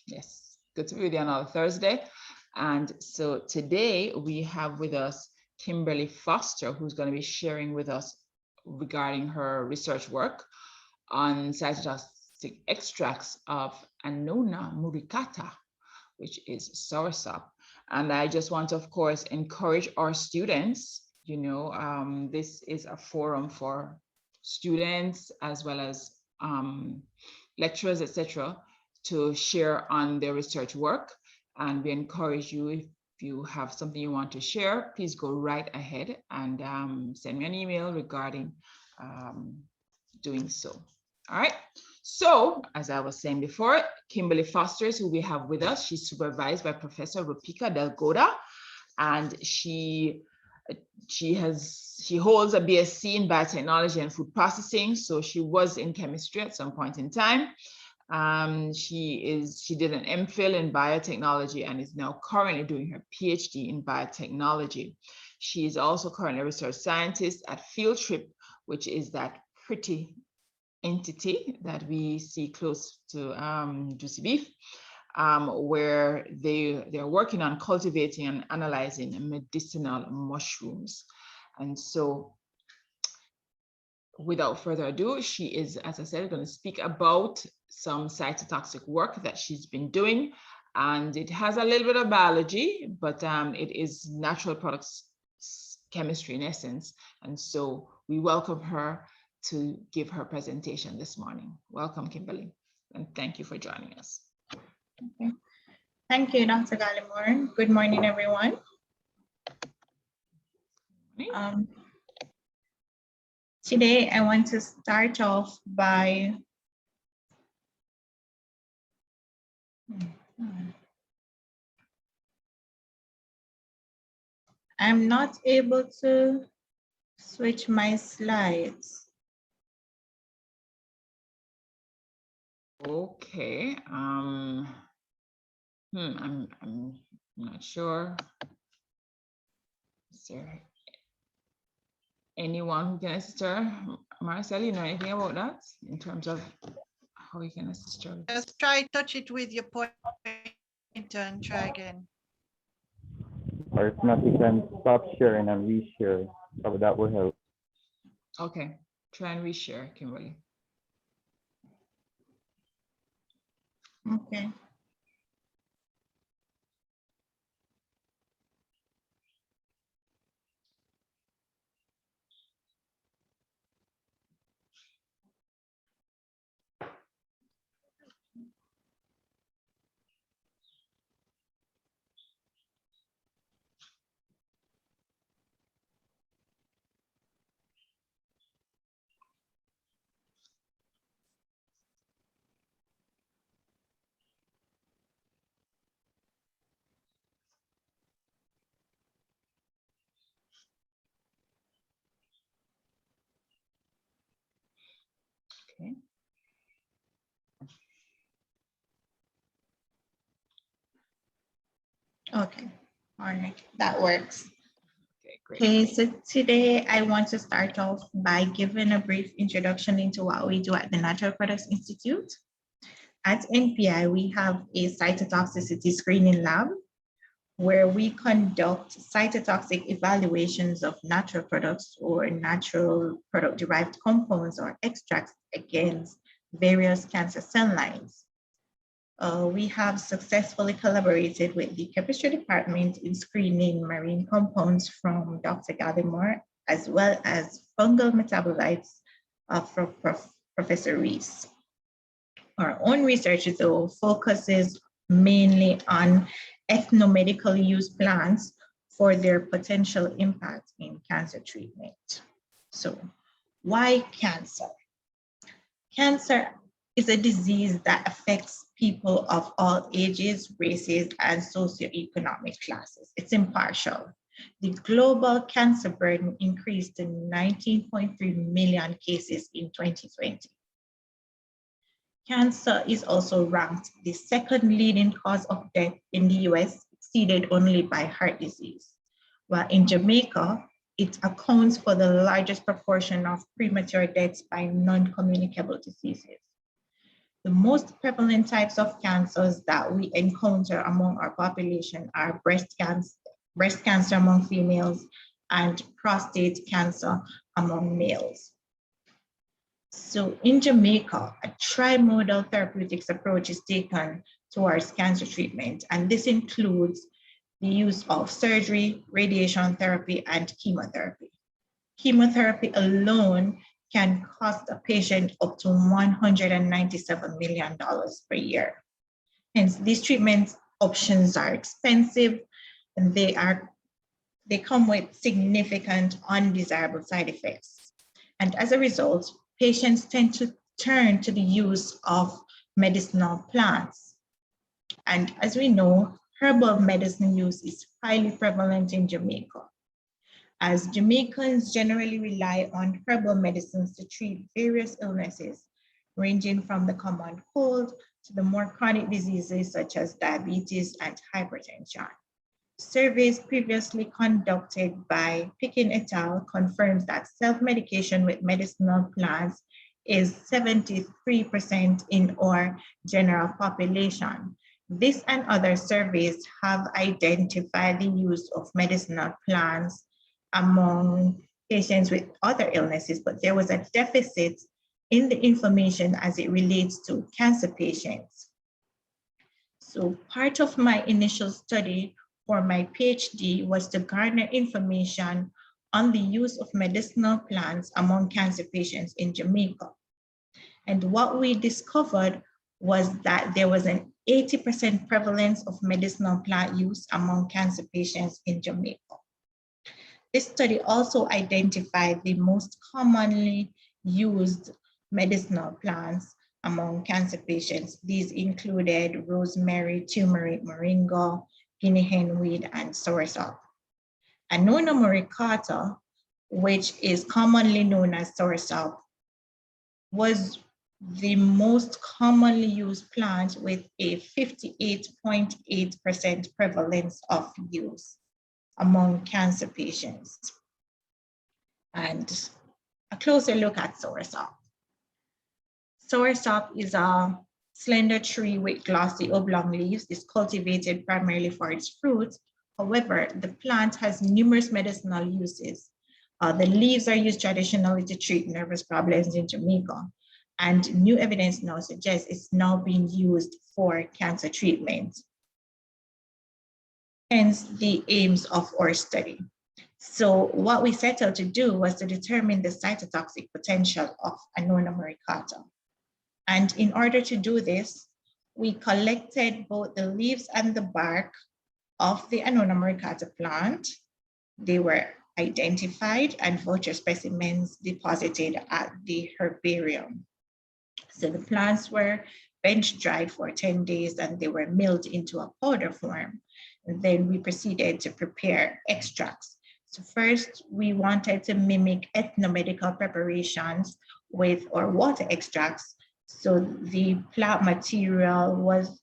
Yes, good to be with you on another Thursday. And so today we have with us Kimberley Foster, who's going to be sharing with us regarding her research work on cytotoxic extracts of Annona muricata, which is Soursop. And I just want to, of course, encourage our students, this is a forum for students as well as lecturers, etc., to share on their research work. And we encourage you, if you have something you want to share, please go right ahead and send me an email regarding doing so. All right. So, as I was saying before, Kimberley Foster is who we have with us. She's supervised by Professor Rupika Delgoda, and she holds a BSc in biotechnology and food processing. So she was in chemistry at some point in time. She did an MPhil in biotechnology and is now currently doing her PhD in biotechnology. She is also currently a research scientist at Field Trip, which is that pretty entity that we see close to Juicy Beef, where they are working on cultivating and analyzing medicinal mushrooms. And so without further ado, she is, as I said, going to speak about some cytotoxic work that she's been doing. And it has a little bit of biology, but it is natural products chemistry in essence. And so we welcome her to give her presentation this morning. Welcome, Kimberley, and thank you for joining us. Okay. Thank you, Dr. Gallimore. Good morning, everyone. Today, I want to start off by I'm not able to switch my slides. Okay. I'm not sure. Is there anyone who can assist her? Marcel, you know anything about that in terms of how you can assist her? Just try touch it with your pointer and try again. Or if not, you can stop sharing and reshare. So that will help. Okay, try and reshare, Kimberley. Okay. Okay. Okay. All right. That works. Okay, great. Okay, so today I want to start off by giving a brief introduction into what we do at the Natural Products Institute. At NPI, we have a cytotoxicity screening lab where we conduct cytotoxic evaluations of natural products or natural product-derived compounds or extracts against various cancer cell lines. We have successfully collaborated with the chemistry department in screening marine compounds from Dr. Gallimore, as well as fungal metabolites from Professor Reese. Our own research, though, focuses mainly on ethnomedical use plants for their potential impact in cancer treatment. So, why cancer? Cancer is a disease that affects people of all ages, races, and socioeconomic classes. It's impartial. The global cancer burden increased to 19.3 million cases in 2020. Cancer is also ranked the second leading cause of death in the US, exceeded only by heart disease. While in Jamaica, it accounts for the largest proportion of premature deaths by non-communicable diseases. The most prevalent types of cancers that we encounter among our population are breast cancer among females and prostate cancer among males. So in Jamaica, a trimodal therapeutics approach is taken towards cancer treatment, and this includes the use of surgery, radiation therapy, and chemotherapy. Chemotherapy alone can cost a patient up to $197 million per year. Hence, these treatment options are expensive, and they come with significant undesirable side effects. And as a result, patients tend to turn to the use of medicinal plants. And as we know, herbal medicine use is highly prevalent in Jamaica, as Jamaicans generally rely on herbal medicines to treat various illnesses, ranging from the common cold to the more chronic diseases such as diabetes and hypertension. Surveys previously conducted by Picken et al. Confirms that self-medication with medicinal plants is 73% in our general population. This and other surveys have identified the use of medicinal plants among patients with other illnesses, but there was a deficit in the information as it relates to cancer patients. So part of my initial study for my PhD was to garner information on the use of medicinal plants among cancer patients in Jamaica. And what we discovered was that there was an 80% prevalence of medicinal plant use among cancer patients in Jamaica. This study also identified the most commonly used medicinal plants among cancer patients. These included rosemary, turmeric, moringa, guinea hen weed, and soursop. Annona muricata, which is commonly known as soursop, was the most commonly used plant with a 58.8% prevalence of use among cancer patients. And a closer look at soursop. Soursop is a slender tree with glossy oblong leaves. It's cultivated primarily for its fruit. However, the plant has numerous medicinal uses. The leaves are used traditionally to treat nervous problems in Jamaica, and new evidence now suggests it's now being used for cancer treatment. Hence the aims of our study. So what we set out to do was to determine the cytotoxic potential of Annona muricata. And in order to do this, we collected both the leaves and the bark of the Annona muricata plant. They were identified and voucher specimens deposited at the herbarium. So the plants were bench dried for 10 days and they were milled into a powder form. And then we proceeded to prepare extracts. So first, we wanted to mimic ethnomedical preparations with our water extracts. So the plant material was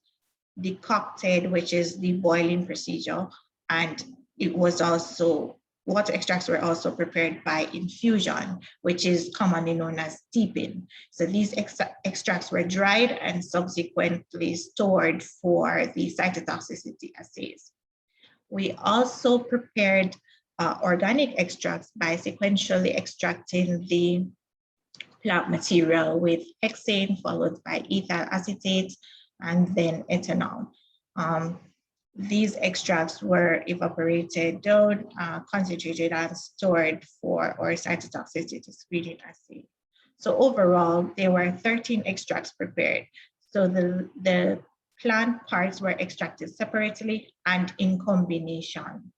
decocted, which is the boiling procedure, and it was also, water extracts were also prepared by infusion, which is commonly known as steeping. So these extracts were dried and subsequently stored for the cytotoxicity assays. We also prepared organic extracts by sequentially extracting the plant material with hexane followed by ethyl acetate and then ethanol. These extracts were evaporated down, concentrated and stored for our cytotoxicity screening assay. So overall, there were 13 extracts prepared. So the plant parts were extracted separately and in combination.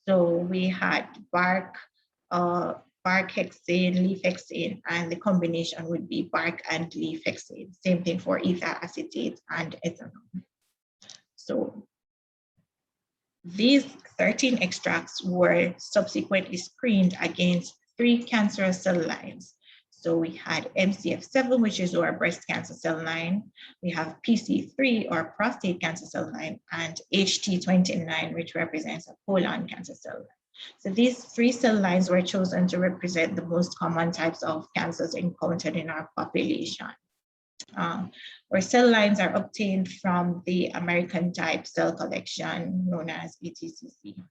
So we had bark hexane, leaf hexane, and the combination would be bark and leaf hexane. Same thing for ethyl acetate and ethanol. So these 13 extracts were subsequently screened against 3 cancerous cell lines. So we had MCF7, which is our breast cancer cell line. We have PC3, or prostate cancer cell line, and HT29, which represents a colon cancer cell line. So these 3 cell lines were chosen to represent the most common types of cancers encountered in our population. or cell lines are obtained from the American type cell collection known as ETCC.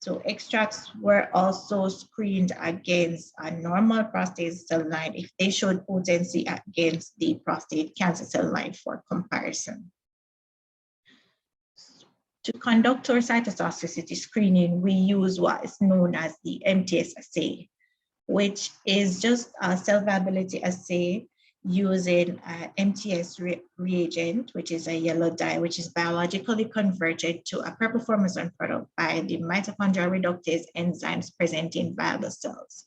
So extracts were also screened against a normal prostate cell line if they showed potency against the prostate cancer cell line for comparison. To conduct our cytotoxicity screening, we use what is known as the MTS assay, which is just a cell viability assay using MTS reagent, which is a yellow dye, which is biologically converted to a purple-formation product by the mitochondrial reductase enzymes present in viable cells.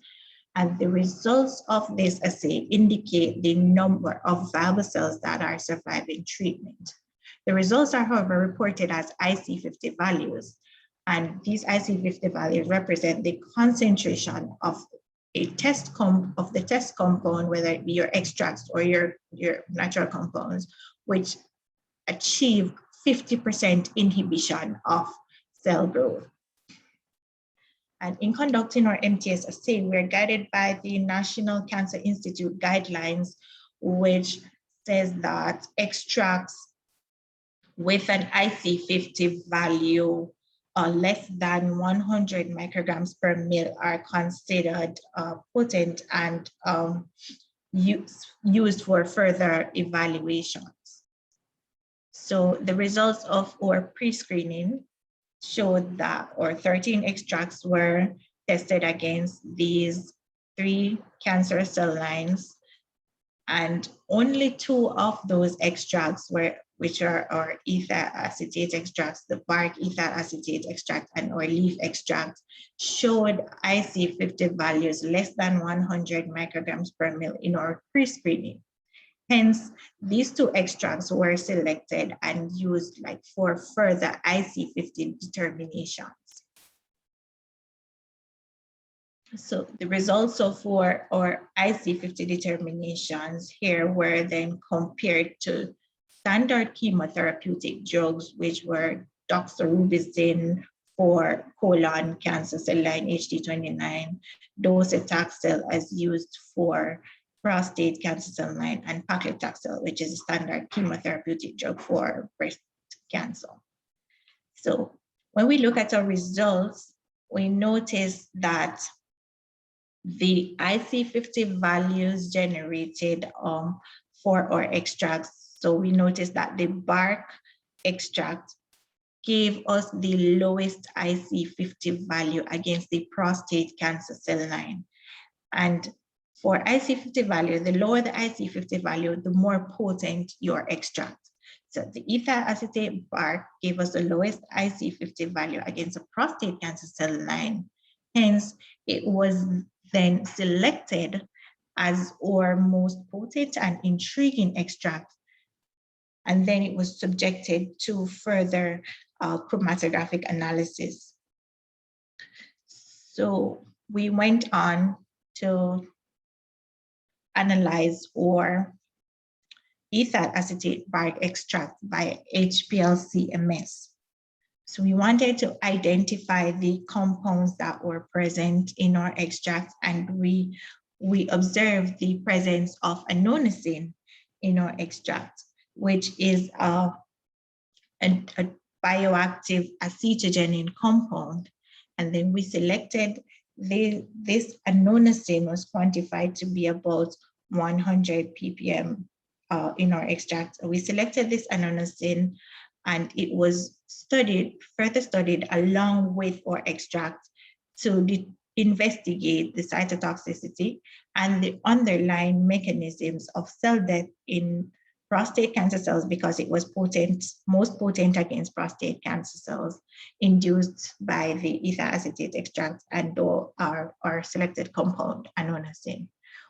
And the results of this assay indicate the number of viable cells that are surviving treatment. The results are, however, reported as IC50 values, and these IC50 values represent the concentration of the test compound, whether it be your extracts or your natural compounds, which achieve 50% inhibition of cell growth. And in conducting our MTS assay, we're guided by the National Cancer Institute guidelines, which says that extracts with an IC50 value less than 100 micrograms per mil are considered potent and used for further evaluations. So the results of our pre-screening showed that 13 extracts were tested against these 3 cancer cell lines, and only 2 of those extracts which are our ethyl acetate extracts, the bark ethyl acetate extract and our leaf extract, showed IC50 values less than 100 micrograms per mil in our pre-screening. Hence, these 2 extracts were selected and used for further IC50 determinations. So the results of our IC50 determinations here were then compared to standard chemotherapeutic drugs, which were doxorubicin for colon cancer cell line HD29, docetaxel as used for prostate cancer cell line, and paclitaxel, which is a standard chemotherapeutic drug for breast cancer. So when we look at our results, we notice that the IC50 values generated for our extracts. So we noticed that the bark extract gave us the lowest IC50 value against the prostate cancer cell line. And for IC50 value, the lower the IC50 value, the more potent your extract. So the ethyl acetate bark gave us the lowest IC50 value against a prostate cancer cell line. Hence, it was then selected as our most potent and intriguing extract. And then it was subjected to further chromatographic analysis. So we went on to analyze our ethyl acetate bark extract by HPLC-MS. So we wanted to identify the compounds that were present in our extract, and we observed the presence of annona in our extract, which is a bioactive acetogenin compound. And then we selected this annona was quantified to be about 100 ppm in our extract. We selected this annona, and it was further studied along with our extract to investigate the cytotoxicity and the underlying mechanisms of cell death in prostate cancer cells, because it was most potent against prostate cancer cells induced by the ethyl acetate extract and our selected compound, annona.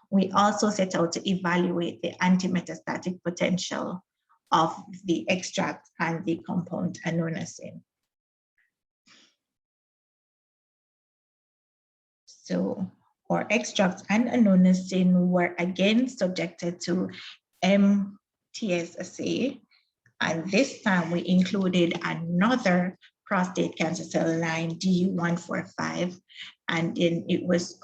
We also set out to evaluate the antimetastatic potential of the extract and the compound annona. So our extracts and annona were again subjected to MTS assay, and this time we included another prostate cancer cell line, DU145, and then it was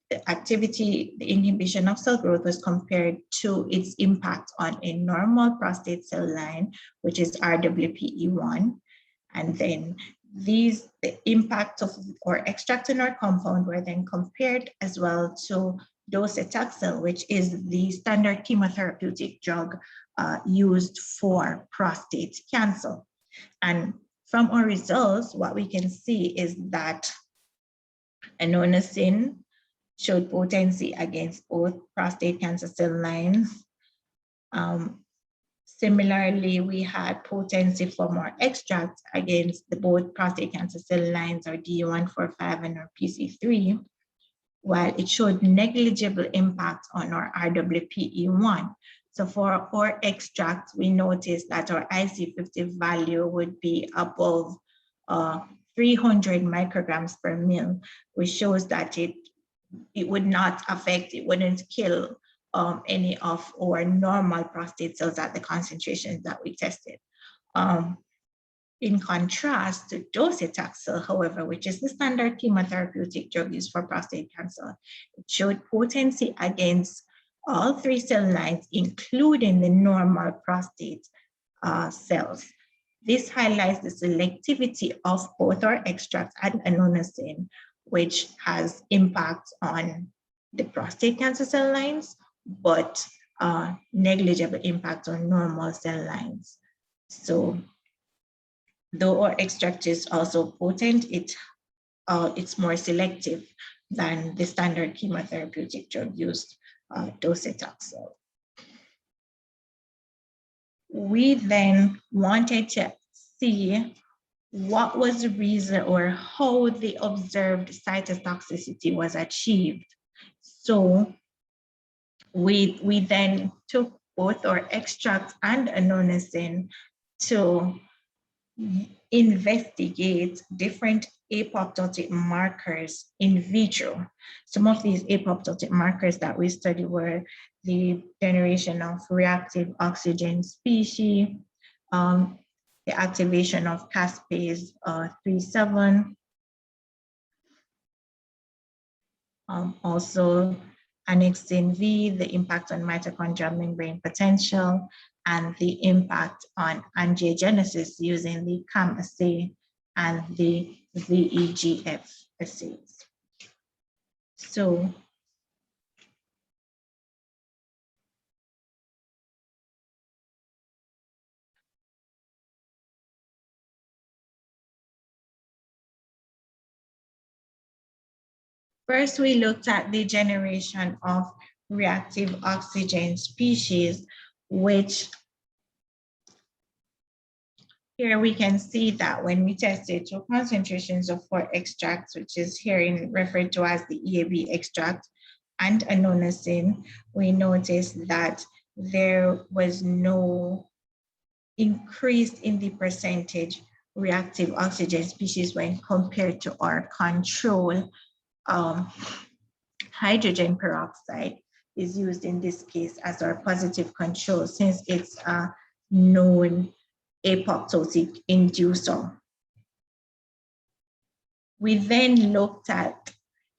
the activity, the inhibition of cell growth was compared to its impact on a normal prostate cell line, which is RWPE1. And then the impact of or extract in our compound were then compared as well to docetaxel, which is the standard chemotherapeutic drug used for prostate cancer. And from our results, what we can see is that Annona showed potency against both prostate cancer cell lines. Similarly, we had potency from our extracts against both prostate cancer cell lines, or D145 and our PC3, while it showed negligible impact on our RWPE1. So for our extract, we noticed that our IC50 value would be above 300 micrograms per mil, which shows that it would not affect, it wouldn't kill any of our normal prostate cells at the concentrations that we tested. In contrast to docetaxel, however, which is the standard chemotherapeutic drug used for prostate cancer, it showed potency against all 3 cell lines, including the normal prostate cells. This highlights the selectivity of both our extracts and Annona, which has impact on the prostate cancer cell lines, but negligible impact on normal cell lines. So though our extract is also potent, it's more selective than the standard chemotherapeutic drug used, docetaxel. We then wanted to see what was the reason or how the observed cytotoxicity was achieved. So we then took both our extract and Annona to investigate different apoptotic markers in vitro. Some of these apoptotic markers that we studied were the generation of reactive oxygen species, the activation of caspase 3,7, also annexin V, the impact on mitochondrial membrane potential, and the impact on angiogenesis using the CAM assay and the VEGF assays. So first, we looked at the generation of reactive oxygen species, which here we can see that when we tested 2 concentrations of 4 extracts, which is here referred to as the EAB extract, and Annona, we noticed that there was no increase in the percentage reactive oxygen species when compared to our control. Hydrogen peroxide is used in this case as our positive control, since it's a known apoptotic inducer. We then looked at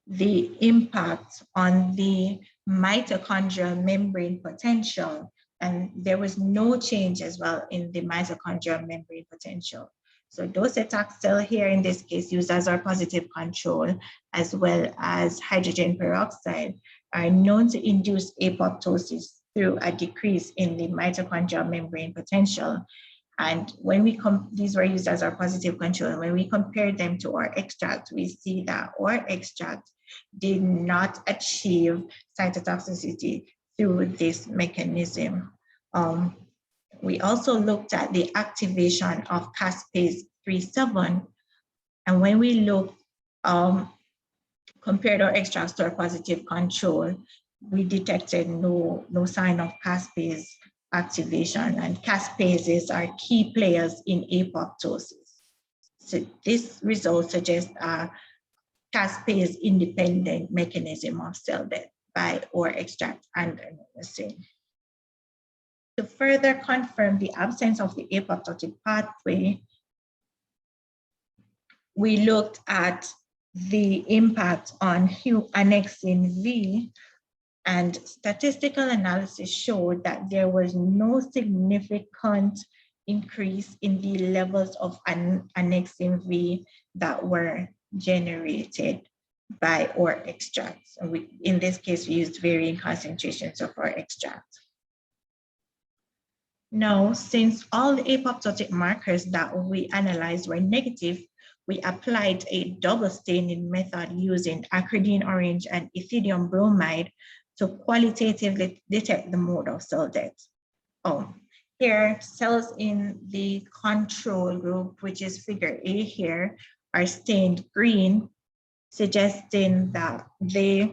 the impact on the mitochondrial membrane potential, and there was no change as well in the mitochondrial membrane potential. So docetaxel here in this case used as our positive control, as well as hydrogen peroxide, are known to induce apoptosis through a decrease in the mitochondrial membrane potential. And when these were used as our positive control, and when we compared them to our extract, we see that our extract did not achieve cytotoxicity through this mechanism. We also looked at the activation of caspase 3,7, and when we looked, compared our extracts to our positive control, we detected no sign of caspase activation, and caspases are key players in apoptosis. So this result suggests a caspase-independent mechanism of cell death by our extract and Annona. To further confirm the absence of the apoptotic pathway, we looked at the impact on annexin V, and statistical analysis showed that there was no significant increase in the levels of annexin V that were generated by our extracts. In this case, we used varying concentrations of our extract. Now, since all the apoptotic markers that we analyzed were negative, we applied a double staining method using acridine orange and ethylium bromide to qualitatively detect the mode of cell death. Here, cells in the control group, which is figure A here, are stained green, suggesting that these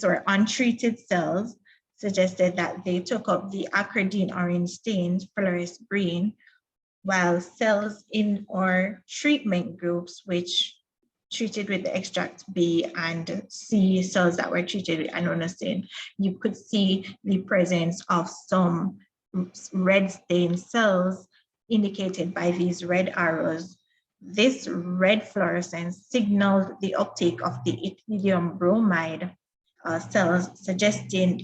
were untreated cells, suggested that they took up the acridine orange stains, fluorescent green, while cells in our treatment groups, which treated with the extract B and C cells that were treated with Annona stain, you could see the presence of some red stained cells indicated by these red arrows. This red fluorescence signaled the uptake of the ethylium bromide cells, suggesting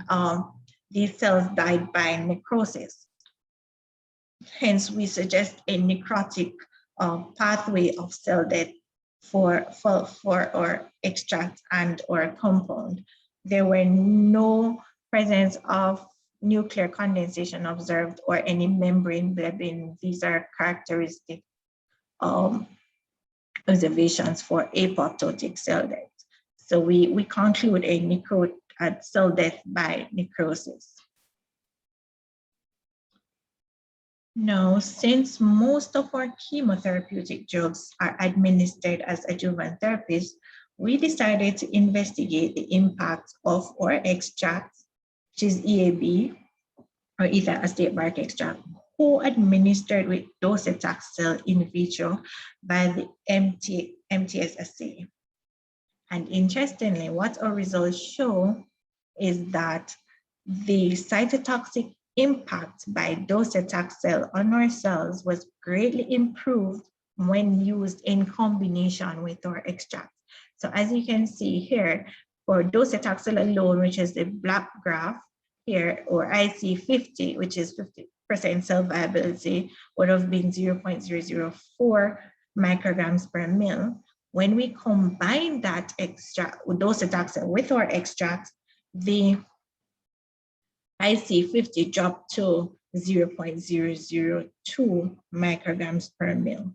these cells died by necrosis. Hence, we suggest a necrotic pathway of cell death for our extract and our compound. There were no presence of nuclear condensation observed or any membrane blebbing. These are characteristic observations for apoptotic cell death. So we conclude a cell death by necrosis. Now, since most of our chemotherapeutic drugs are administered as adjuvant therapies, we decided to investigate the impact of our extract, which is EAB, or ethyl acetate bark extract, co-administered with docetaxel in vitro by the MTS assay. And interestingly, what our results show is that the cytotoxic impact by docetaxel on our cells was greatly improved when used in combination with our extract. So as you can see here, for docetaxel alone, which is the black graph here, or IC50, which is 50% cell viability, would have been 0.004 micrograms per mil. When we combine that extract with docetaxel with our extract, the IC50 dropped to 0.002 micrograms per mil,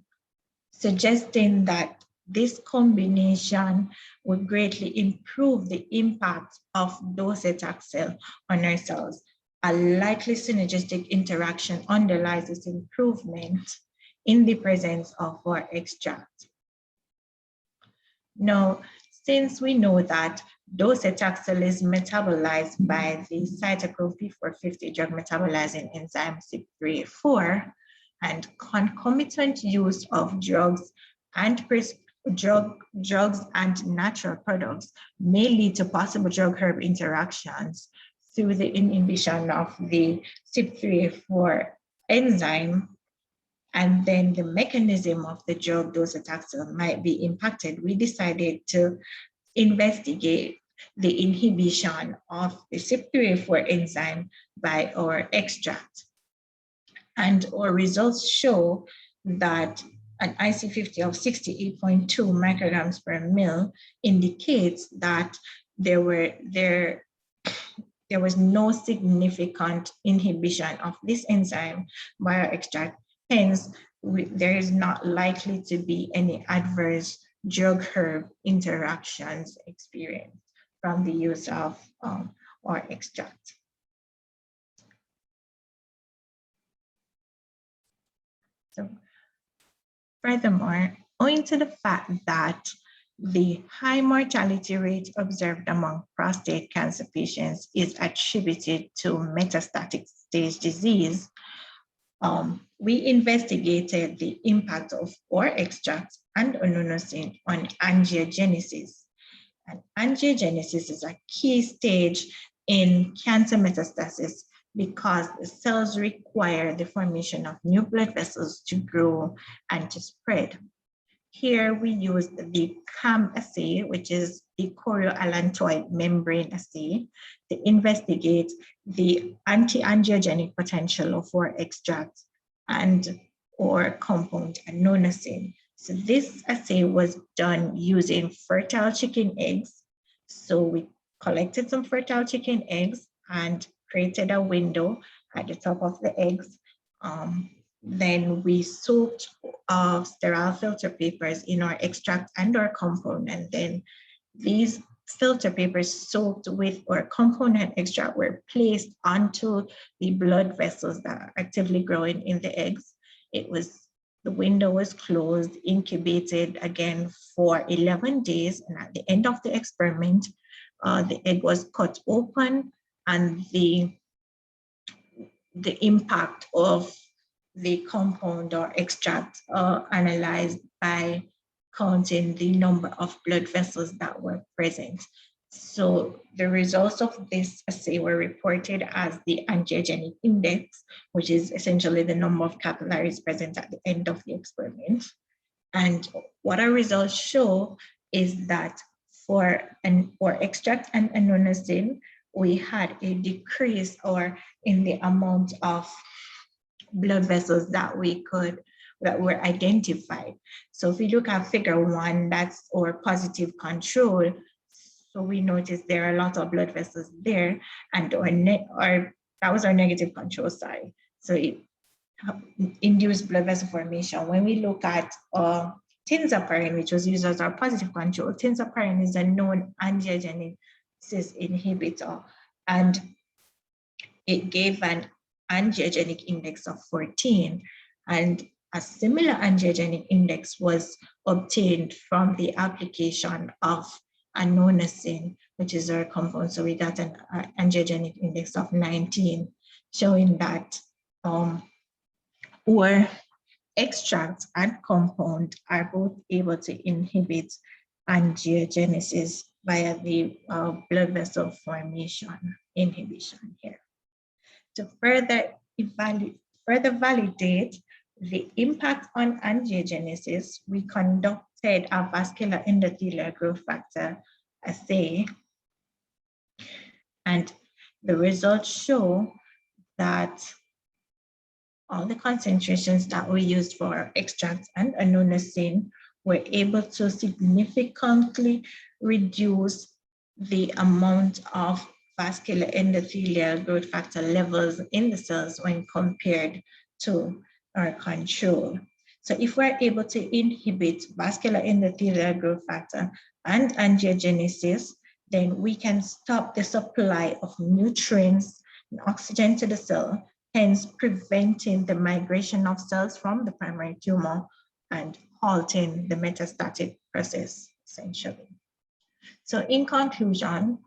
suggesting that this combination would greatly improve the impact of docetaxel on our cells. A likely synergistic interaction underlies this improvement in the presence of our extract. Now, since we know that docetaxel is metabolized by the cytochrome P450 drug metabolizing enzyme CYP3A4, and concomitant use of drugs and natural products may lead to possible drug-herb interactions through the inhibition of the CYP3A4 enzyme, and then the mechanism of the drug docetaxel might be impacted. We decided to investigate the inhibition of the CYP3A4 enzyme by our extract. And our results show that an IC50 of 68.2 micrograms per mil indicates that there was no significant inhibition of this enzyme by our extract. Hence, there is not likely to be any adverse drug-herb interactions experienced from the use of our extract. So, furthermore, owing to the fact that the high mortality rate observed among prostate cancer patients is attributed to metastatic stage disease, we investigated the impact of our extract and ononosine on angiogenesis. And angiogenesis is a key stage in cancer metastasis because the cells require the formation of new blood vessels to grow and to spread. Here we used the CAM assay, which is the chorioallantoid membrane assay, to investigate the antiangiogenic potential of our extract and or compound Annona. So this assay was done using fertile chicken eggs. So we collected some fertile chicken eggs and created a window at the top of the eggs. Then we soaked sterile filter papers in our extract and our compound, and then these filter papers soaked with our compound and extract were placed onto the blood vessels that are actively growing in the eggs. The window was closed, incubated again for 11 days, and at the end of the experiment, the egg was cut open, and the impact of the compound or extract analyzed by counting the number of blood vessels that were present. So the results of this assay were reported as the angiogenic index, which is essentially the number of capillaries present at the end of the experiment. And what our results show is that for extract and Annona, we had a decrease in the amount of blood vessels that were identified. So if we look at figure 1, that's our positive control. So we notice there are a lot of blood vessels there, and that was our negative control, sorry. So it induced blood vessel formation. When we look at tinzaparin, which was used as our positive control, tinzaparin is a known angiogenesis inhibitor, and it gave an angiogenic index of 14, and a similar angiogenic index was obtained from the application of Annona, which is our compound. So we got an angiogenic index of 19, showing that our extract and compound are both able to inhibit angiogenesis via the blood vessel formation inhibition here. To further validate the impact on angiogenesis, we conducted a vascular endothelial growth factor assay, and the results show that all the concentrations that we used for extract and Annona were able to significantly reduce the amount of vascular endothelial growth factor levels in the cells when compared to our control. So if we're able to inhibit vascular endothelial growth factor and angiogenesis, then we can stop the supply of nutrients and oxygen to the cell, hence preventing the migration of cells from the primary tumor and halting the metastatic process, essentially. So in conclusion,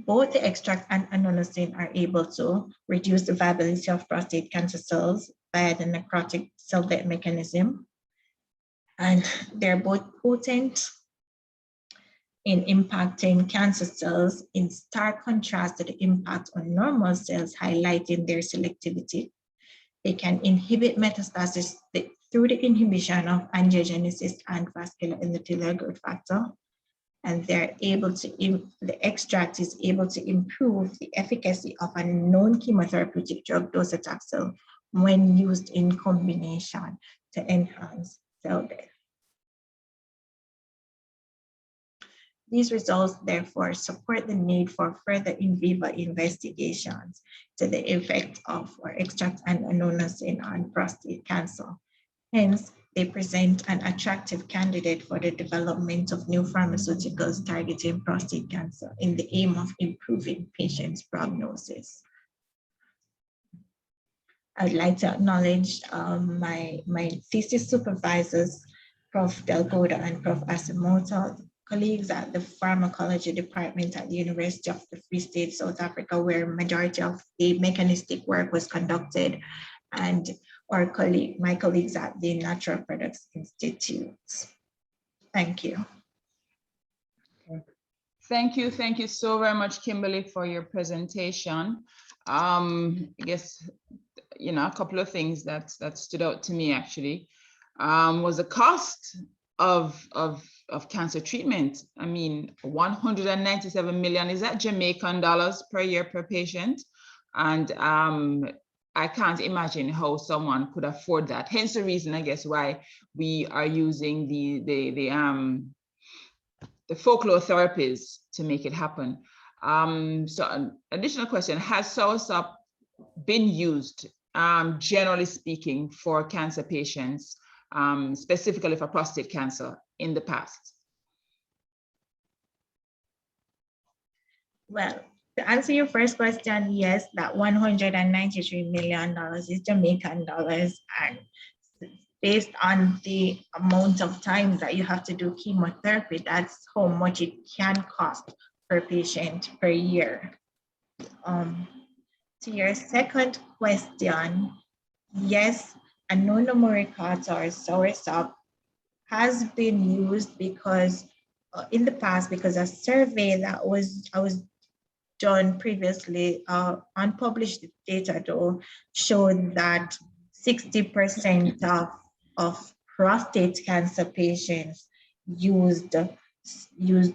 both the extract and Annona are able to reduce the viability of prostate cancer cells via the necrotic cell death mechanism. And they're both potent in impacting cancer cells, in stark contrast to the impact on normal cells, highlighting their selectivity. They can inhibit metastasis through the inhibition of angiogenesis and vascular endothelial growth factor. And the extract is able to improve the efficacy of a known chemotherapeutic drug, docetaxel, when used in combination to enhance cell death. These results, therefore, support the need for further in vivo investigations to the effect of our extract and Annona on prostate cancer. Hence, they present an attractive candidate for the development of new pharmaceuticals targeting prostate cancer in the aim of improving patients' prognosis. I'd like to acknowledge my thesis supervisors, Prof. Delgoda and Prof. Asamoto, colleagues at the pharmacology department at the University of the Free State, South Africa, where majority of the mechanistic work was conducted, and my colleagues at the Natural Products Institute. Thank you. Thank you so very much, Kimberly, for your presentation. I guess, a couple of things that stood out to me actually was the cost. of cancer treatment. I mean, 197 million, is that Jamaican dollars per year per patient? And I can't imagine how someone could afford that. Hence the reason, I guess, why we are using the folklore therapies to make it happen. So an additional question, has Soursop been used, generally speaking, for cancer patients, specifically for prostate cancer in the past? Well, to answer your first question, yes, that $193 million is Jamaican dollars, and based on the amount of time that you have to do chemotherapy, that's how much it can cost per patient per year. To your second question, yes, Annona muricata or Soursop has been used because in the past, because a survey that was done previously, unpublished data though, showed that 60% of prostate cancer patients used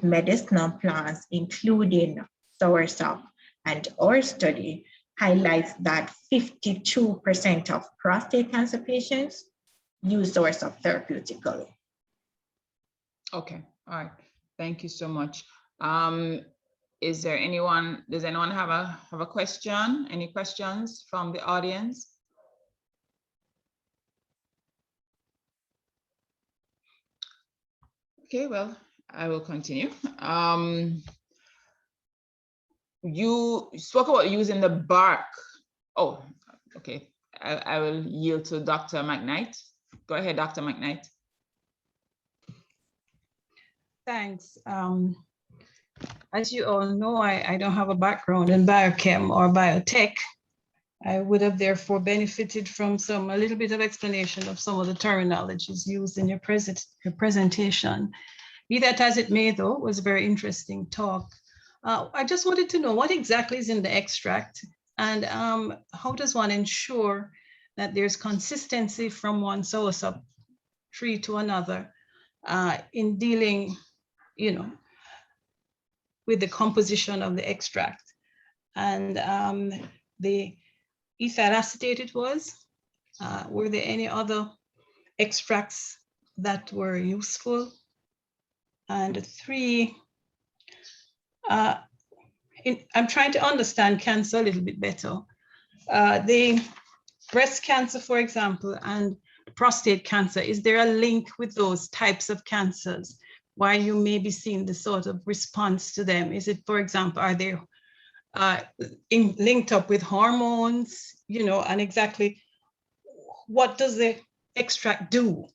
medicinal plants, including Soursop, and our study highlights that 52% of prostate cancer patients use Soursop therapeutically. Okay, all right, thank you so much. Is there anyone, does anyone have a question? Any questions from the audience? Okay, well, I will continue. You spoke about using the bark. Oh, okay. I will yield to Dr. McKnight. Go ahead, Dr. McKnight. Thanks. As you all know, I don't have a background in biochem or biotech. I would have therefore benefited from a little bit of explanation of some of the terminologies used in your presentation. Be that as it may, though, it was a very interesting talk. I just wanted to know what exactly is in the extract, and how does one ensure that there's consistency from one Soursop tree to another in dealing, with the composition of the extract. And the ethyl acetate it was, were there any other extracts that were useful? And 3, I'm trying to understand cancer a little bit better. The breast cancer, for example, and prostate cancer, is there a link with those types of cancers? Why you may be seeing the sort of response to them? Is it, for example, are they linked up with hormones, and exactly what does the extract do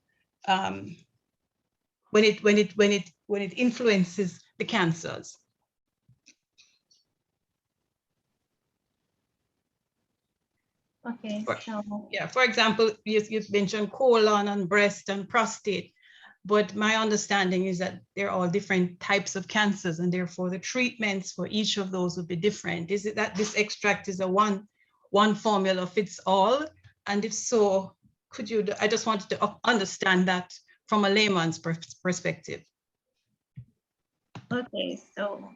when it influences the cancers? Okay, so yeah, for example, you've mentioned colon and breast and prostate, but my understanding is that they're all different types of cancers, and therefore the treatments for each of those would be different. Is it that this extract is a one formula fits all? And if so, could you, I just wanted to understand that from a layman's perspective. okay, so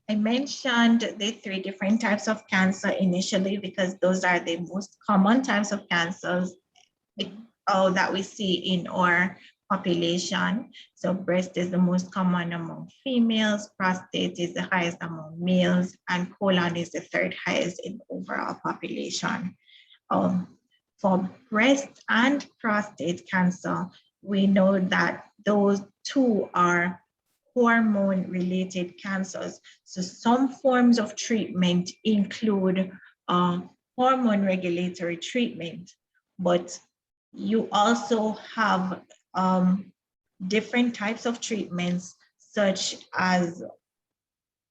I mentioned the 3 different types of cancer initially because those are the most common types of cancers that we see in our population. So breast is the most common among females, prostate is the highest among males, and colon is the 3rd highest in overall population. For breast and prostate cancer, we know that those 2 are hormone-related cancers. So some forms of treatment include hormone regulatory treatment, but you also have different types of treatments, such as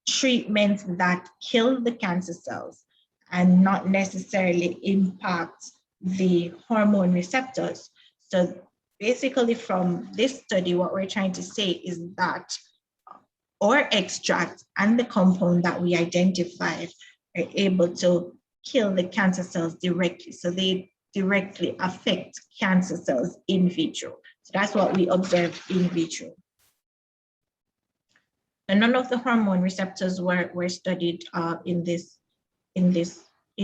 treatments that kill the cancer cells and not necessarily impact the hormone receptors. So basically from this study, what we're trying to say is that our extract and the compound that we identified are able to kill the cancer cells directly. So they directly affect cancer cells in vitro. So that's what we observed in vitro. And none of the hormone receptors were studied in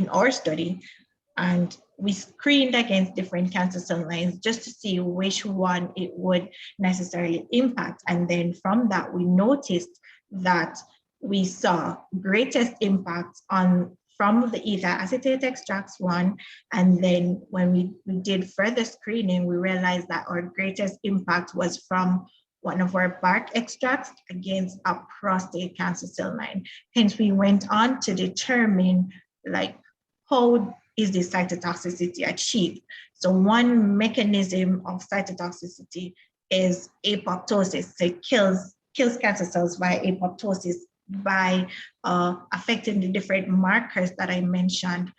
our study, and we screened against different cancer cell lines just to see which one it would necessarily impact. And then from that, we noticed that we saw greatest impact from the ether acetate extracts one. And then when we did further screening, we realized that our greatest impact was from one of our bark extracts against a prostate cancer cell line. Hence, we went on to determine like how is the cytotoxicity achieved. So one mechanism of cytotoxicity is apoptosis. So it kills cancer cells via apoptosis by affecting the different markers that I mentioned.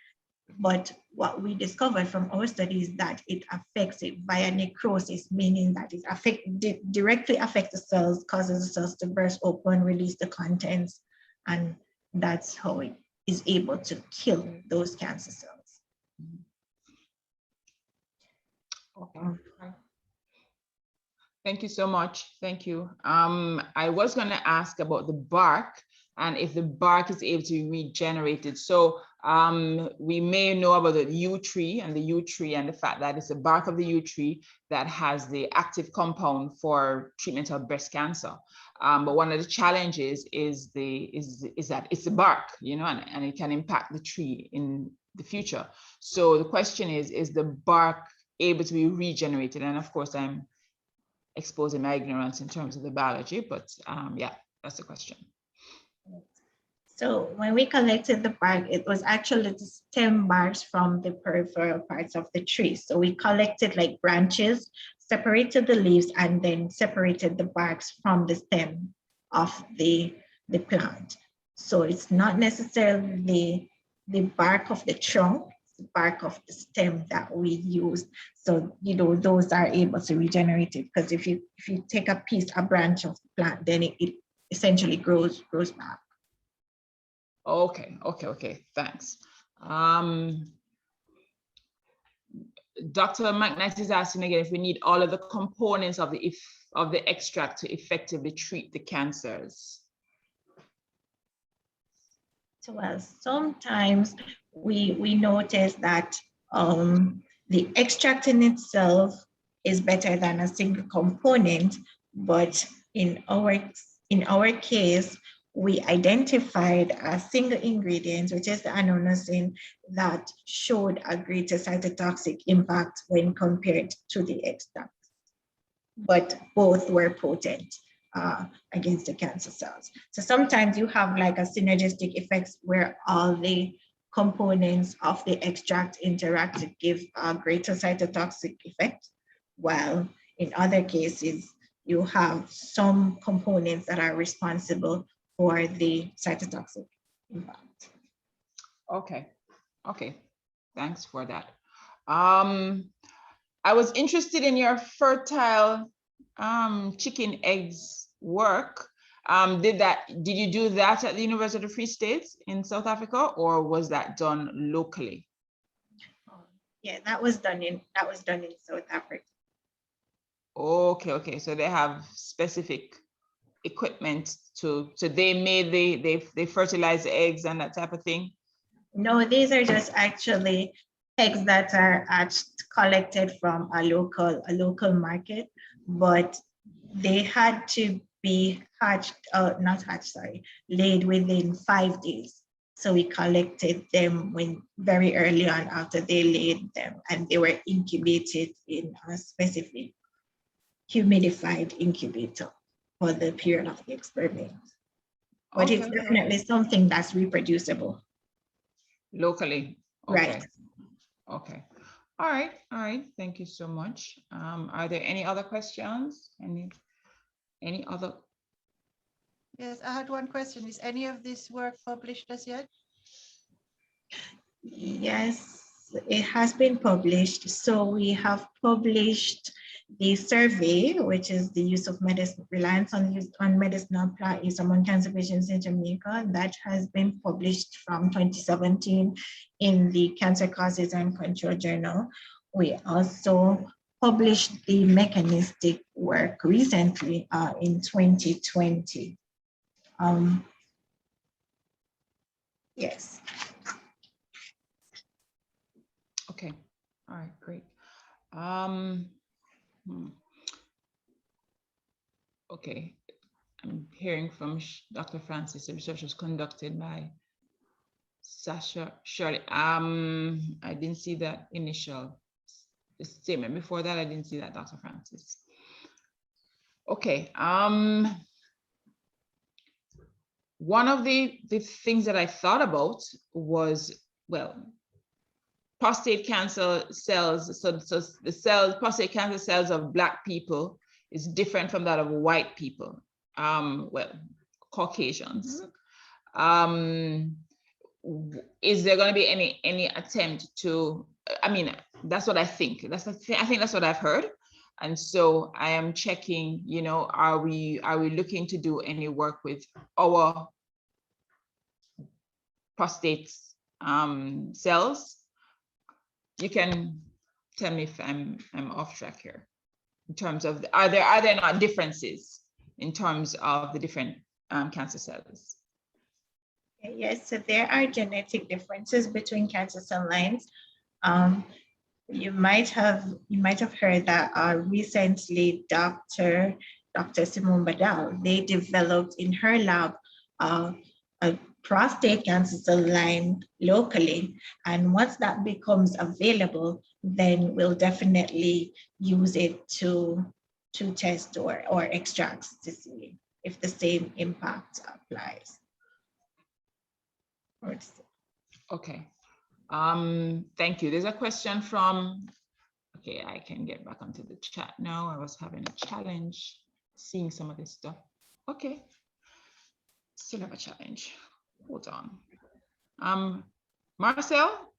But what we discovered from our studies is that it affects it via necrosis, meaning that it directly affects the cells, causes the cells to burst open, release the contents, and that's how it is able to kill those cancer cells. Okay. Thank you so much. Thank you. I was going to ask about the bark and if the bark is able to be regenerated. So we may know about the yew tree and the fact that it's the bark of the yew tree that has the active compound for treatment of breast cancer. But one of the challenges is that it's the bark, you know, and it can impact the tree in the future. So the question is the bark able to be regenerated? And of course, I'm exposing my ignorance in terms of the biology, but yeah, that's the question. So when we collected the bark, it was actually the stem barks from the peripheral parts of the tree. So we collected like branches, separated the leaves, and then separated the barks from the stem of the plant. So it's not necessarily the bark of the trunk, it's the bark of the stem that we use. So, you know, those are able to regenerate it, because if you take a branch of the plant, then it essentially grows back. Okay, thanks. Dr. McKnight is asking again if we need all of the components of the extract to effectively treat the cancers. So, well, sometimes we notice that the extract in itself is better than a single component, but in our case, we identified a single ingredient, which is the annona, that showed a greater cytotoxic impact when compared to the extract. But both were potent against the cancer cells. So sometimes you have like a synergistic effects where all the components of the extract interact to give a greater cytotoxic effect, while in other cases, you have some components that are responsible for the cytotoxic impact. Okay, thanks for that. I was interested in your fertile chicken eggs work. Did you do that at the University of the Free State in South Africa, or was that done locally? Yeah, that was done in South Africa. Okay, so they have specific equipment so they fertilize the eggs and that type of thing? No, these are just actually eggs that are collected from a local market, but they had to be laid within 5 days. So we collected them very early on after they laid them, and they were incubated in a specific humidified incubator for the period of the experiment. But it's definitely something that's reproducible. Locally. Okay. Right. Okay. All right. Thank you so much. Are there any other questions? Any other? Yes, I had one question. Is any of this work published as yet? Yes, it has been published. So we have published the survey, which is the use of reliance on medicinal plant use among cancer patients in Jamaica. That has been published from 2017 in the Cancer Causes and Control Journal. We also published the mechanistic work recently in 2020. Yes. Okay. All right, great. Okay, I'm hearing from Dr. Francis, the research was conducted by Sasha Shirley. I didn't see that initial statement. Before that, I didn't see that, Dr. Francis. Okay. One of the things that I thought about was, well, prostate cancer cells. So the prostate cancer cells of Black people is different from that of white people. Well, Caucasians. Is there going to be any attempt to? I mean, that's what I think. I think that's what I've heard. And so I am checking, you know, are we looking to do any work with our prostate cells? You can tell me if I'm off track here in terms of are there not differences in terms of the different cancer cells? Yes, so there are genetic differences between cancer cell lines. You might have heard that recently Dr. Simone Badal, they developed in her lab a prostate cancer cell line locally, and once that becomes available, then we'll definitely use it to test or extract to see if the same impact applies. Okay. Thank you. There's a question from, okay, I can get back onto the chat now. I was having a challenge seeing some of this stuff. Okay. Still have a challenge. Hold on. Marcel,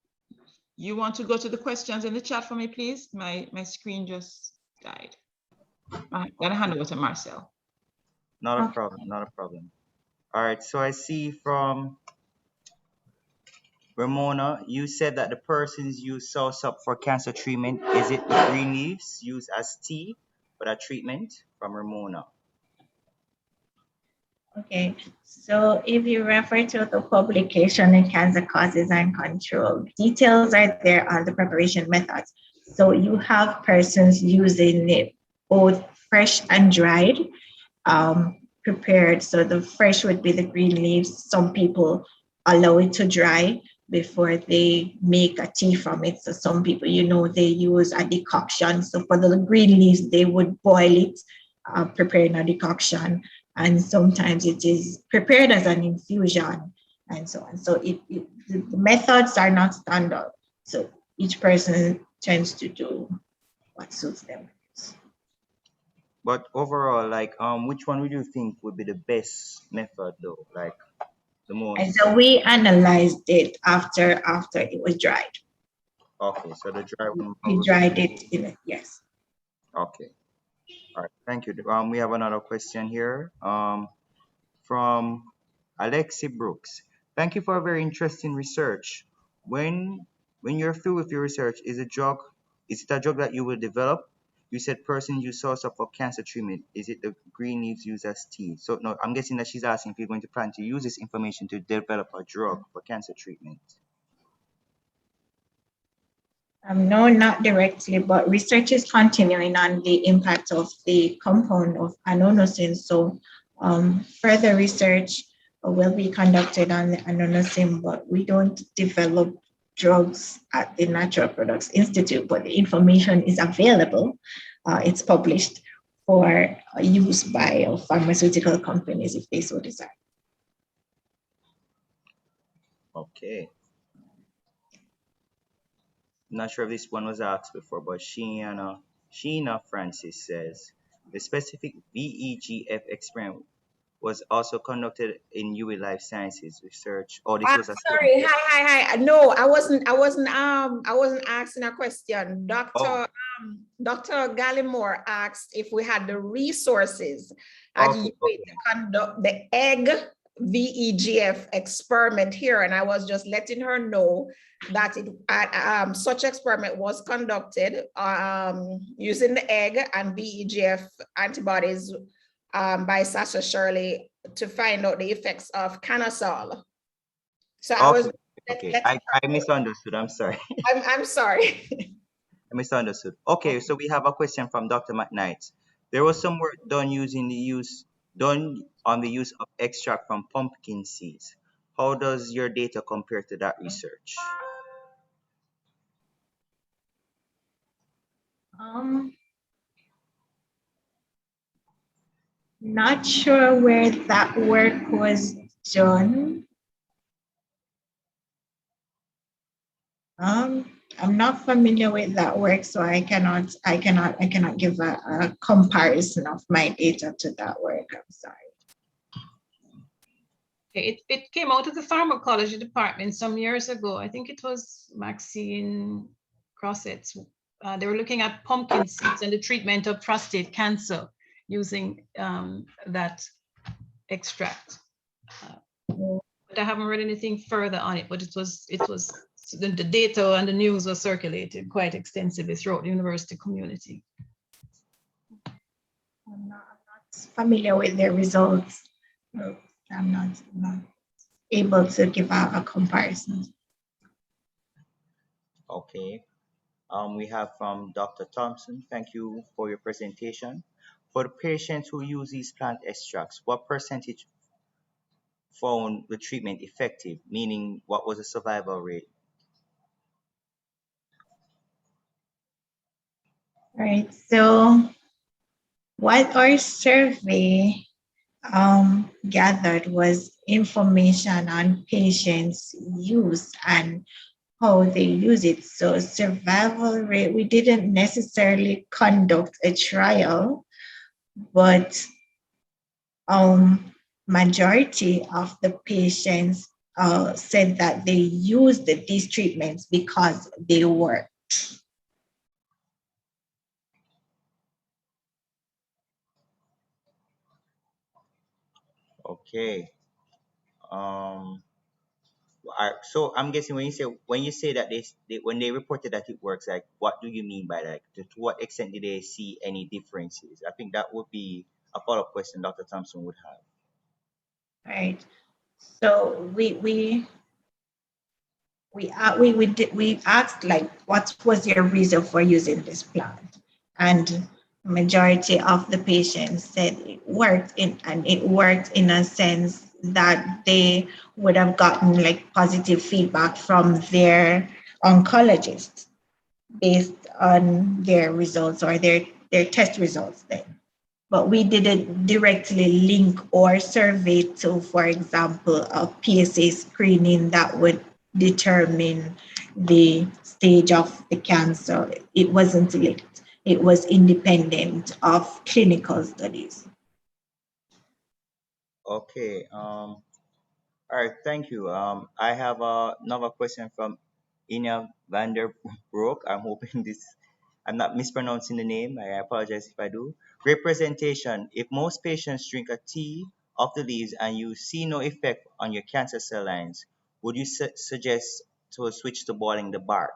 you want to go to the questions in the chat for me, please? My screen just died. I'm gonna hand over to Marcel. Not a problem, not a problem. All right, so I see from Ramona, you said that the persons use Soursop for cancer treatment. Is it the green leaves used as tea for that treatment? From Ramona. Okay, so if you refer to the publication in Cancer Causes and Control, details are there on the preparation methods. So you have persons using it both fresh and dried, prepared. So the fresh would be the green leaves. Some people allow it to dry before they make a tea from it. So some people, you know, they use a decoction. So for the green leaves, they would boil it, preparing a decoction. And sometimes it is prepared as an infusion and so on. So the methods are not standard. So each person tends to do what suits them. But overall, like, which one would you think would be the best method though? Like the most? And so we analyzed it after it was dried. Okay, so the dry one. We dried it in it, yes. Okay. All right, thank you. We have another question here from Alexi Brooks. Thank you for a very interesting research. When you're through with your research, is it a drug that you will develop? You said person use Soursop for cancer treatment. Is it the green leaves used as tea? So no, I'm guessing that she's asking if you're going to plan to use this information to develop a drug for cancer treatment. No, not directly, but research is continuing on the impact of the compound of adenosine. So further research will be conducted on the adenosine, but we don't develop drugs at the Natural Products Institute, but the information is available. It's published for use by pharmaceutical companies if they so desire. Okay. Not sure if this one was asked before, but Sheena Francis says the specific VEGF experiment was also conducted in UWI Life Sciences research. Oh, this was a sorry. Hi. No, I wasn't asking a question. Dr. Gallimore asked if we had the resources at UWI to conduct the egg VEGF experiment here, and I was just letting her know that such experiment was conducted using the egg and VEGF antibodies by Sasha Shirley to find out the effects of canosol. So I was. Okay, I misunderstood. I'm sorry. I'm sorry. I misunderstood. Okay, so we have a question from Dr. McKnight. There was some work done on the use of extract from pumpkin seeds. How does your data compare to that research? Not sure where that work was done. I'm not familiar with that work, so I cannot give a comparison of my data to that work. I'm sorry. It came out of the pharmacology department some years ago. I think it was Maxine Crossett's. They were looking at pumpkin seeds and the treatment of prostate cancer using that extract. But I haven't read anything further on it, but it was the data and the news was circulated quite extensively throughout the university community. I'm not familiar with their results. No, I'm not able to give a comparison. Okay. We have from Dr. Thompson. Thank you for your presentation. For the patients who use these plant extracts, what percentage found the treatment effective? Meaning, what was the survival rate? Right. So what our survey gathered was information on patients' use and how they use it. So survival rate, we didn't necessarily conduct a trial, but majority of the patients said that they used these treatments because they worked. Okay. So I'm guessing when you say that when they reported that it works, like what do you mean by that? To what extent did they see any differences? I think that would be a follow-up question Dr. Thompson would have. Right. So we asked, like, what was your reason for using this plant? And majority of the patients said it worked in a sense that they would have gotten like positive feedback from their oncologist based on their results or their test results then. But we didn't directly link or survey to, for example, a PSA screening that would determine the stage of the cancer. It wasn't linked. It was independent of clinical studies. Okay. All right. Thank you. I have another question from Ina Vanderbroek. I'm hoping I'm not mispronouncing the name. I apologize if I do. Great presentation. If most patients drink a tea of the leaves and you see no effect on your cancer cell lines, would you suggest to switch to boiling the bark?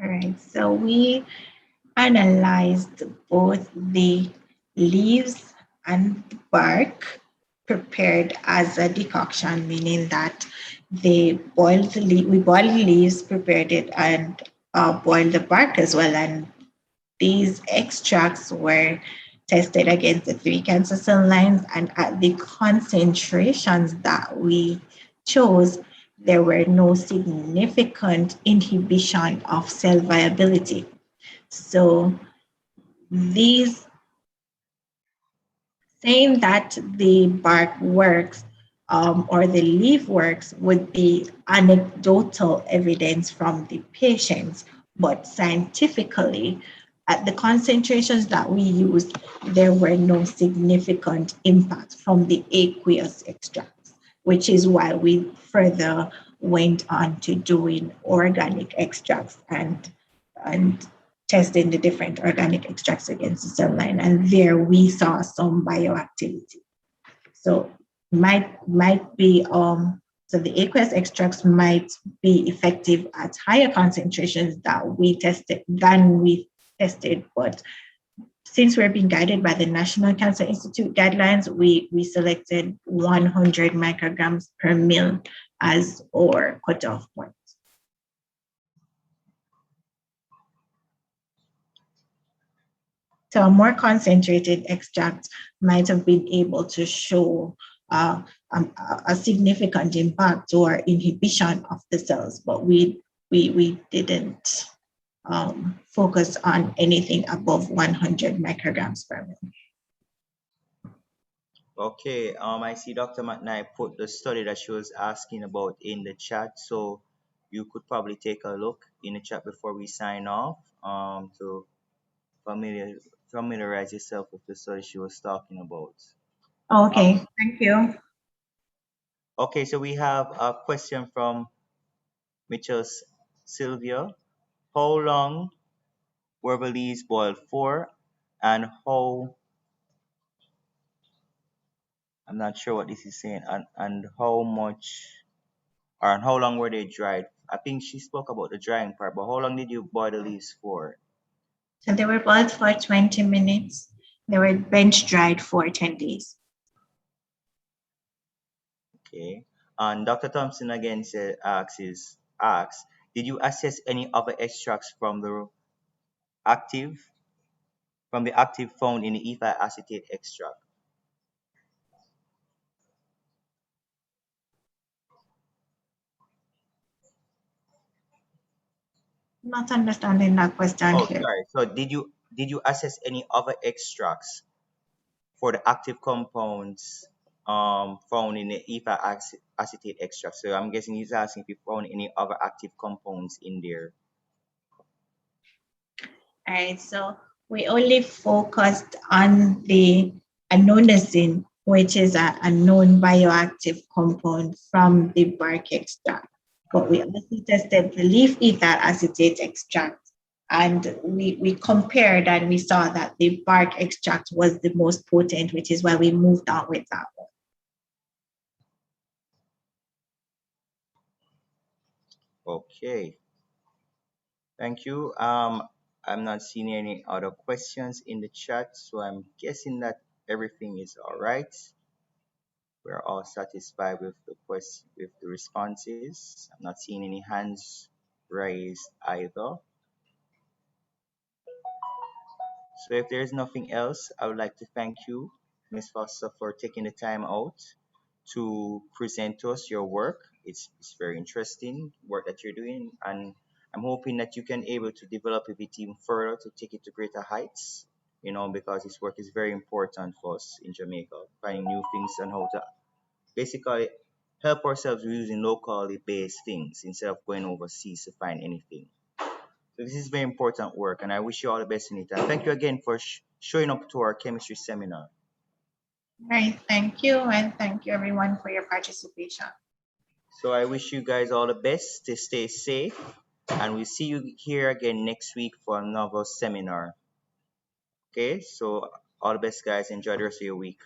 All right, so we analyzed both the leaves and the bark prepared as a decoction, meaning that we boiled the leaves, prepared it, and boiled the bark as well. And these extracts were tested against the 3 cancer cell lines, and at the concentrations that we chose, there were no significant inhibition of cell viability. So these saying that the bark works or the leaf works would be anecdotal evidence from the patients, but scientifically, at the concentrations that we used, there were no significant impact from the aqueous extracts, which is why we further went on to doing organic extracts and testing the different organic extracts against the cell line. And there we saw some bioactivity. So might be so the aqueous extracts might be effective at higher concentrations that we tested, but since we're being guided by the National Cancer Institute guidelines, we selected 100 micrograms per mil as our cutoff point. So a more concentrated extract might have been able to show a significant impact or inhibition of the cells, but we didn't focus on anything above 100 micrograms per mil. Okay, I see Dr. McKnight put the study that she was asking about in the chat, so you could probably take a look in the chat before we sign off to familiarize yourself with the study she was talking about. Okay, thank you. Okay, so we have a question from Mitchell Sylvia. How long were the leaves boiled for, and how, I'm not sure what this is saying, and how much, or and how long were they dried? I think she spoke about the drying part, but how long did you boil the leaves for? So they were boiled for 20 minutes. They were bench dried for 10 days. Okay. And Dr. Thompson again asks, did you assess any other extracts from the active found in the ethyl acetate extract? Not understanding that question here. Sorry. So did you assess any other extracts for the active compounds found in the ethyl acetate extract? So I'm guessing he's asking if you found any other active compounds in there. All right, so we only focused on the annona, which is a known bioactive compound from the bark extract. But we also tested the leaf ethyl acetate extract, and we compared and we saw that the bark extract was the most potent, which is why we moved on with that one. Okay. Thank you. I'm not seeing any other questions in the chat, so I'm guessing that everything is all right. We're all satisfied with the responses. I'm not seeing any hands raised either. So if there's nothing else, I would like to thank you, Ms. Foster, for taking the time out to present to us your work. It's very interesting work that you're doing, and I'm hoping that you can able to develop it even further to take it to greater heights, because this work is very important for us in Jamaica, finding new things and how to basically help ourselves using locally based things instead of going overseas to find anything. So this is very important work, and I wish you all the best in it. And thank you again for showing up to our chemistry seminar. All right, thank you, and thank you everyone for your participation. So I wish you guys all the best to stay safe, and we'll see you here again next week for another seminar. Okay, so all the best, guys. Enjoy the rest of your week.